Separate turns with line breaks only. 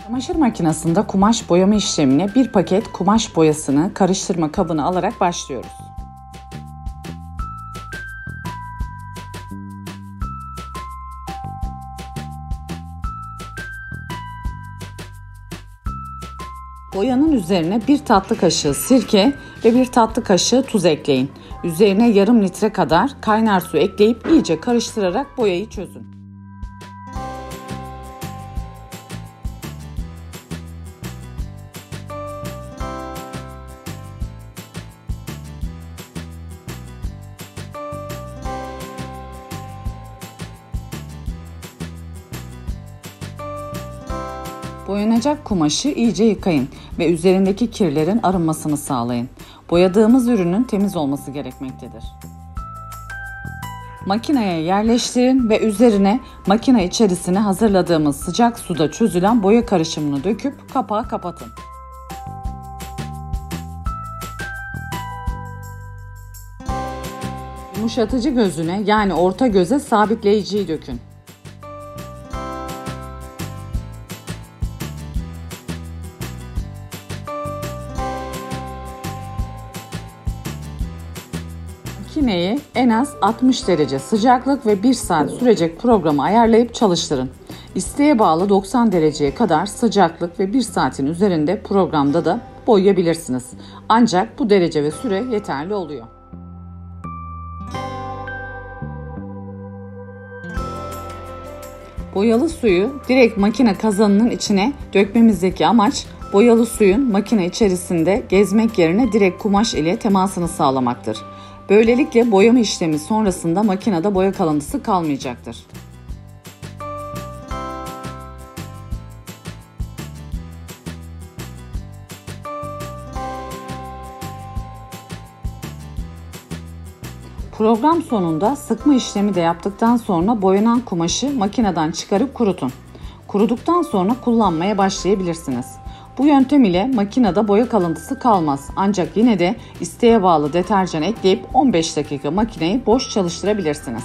Çamaşır makinesinde kumaş boyama işlemine bir paket kumaş boyasını karıştırma kabına alarak başlıyoruz. Boyanın üzerine 1 tatlı kaşığı sirke ve 1 tatlı kaşığı tuz ekleyin. Üzerine yarım litre kadar kaynar su ekleyip iyice karıştırarak boyayı çözün. Boyanacak kumaşı iyice yıkayın ve üzerindeki kirlerin arınmasını sağlayın. Boyadığımız ürünün temiz olması gerekmektedir. Makineye yerleştirin ve üzerine makine içerisine hazırladığımız sıcak suda çözülen boya karışımını döküp kapağı kapatın. Yumuşatıcı gözüne yani orta göze sabitleyiciyi dökün. Makineyi en az 60 derece sıcaklık ve 1 saat sürecek programı ayarlayıp çalıştırın. İsteğe bağlı 90 dereceye kadar sıcaklık ve 1 saatin üzerinde programda da boyayabilirsiniz. Ancak bu derece ve süre yeterli oluyor. Boyalı suyu direkt makine kazanının içine dökmemizdeki amaç boyalı suyun makine içerisinde gezmek yerine direkt kumaş ile temasını sağlamaktır. Böylelikle boyama işlemi sonrasında makinede boya kalıntısı kalmayacaktır. Program sonunda sıkma işlemi de yaptıktan sonra boyanan kumaşı makineden çıkarıp kurutun. Kuruduktan sonra kullanmaya başlayabilirsiniz. Bu yöntem ile makinede boya kalıntısı kalmaz, ancak yine de isteğe bağlı deterjan ekleyip 15 dakika makineyi boş çalıştırabilirsiniz.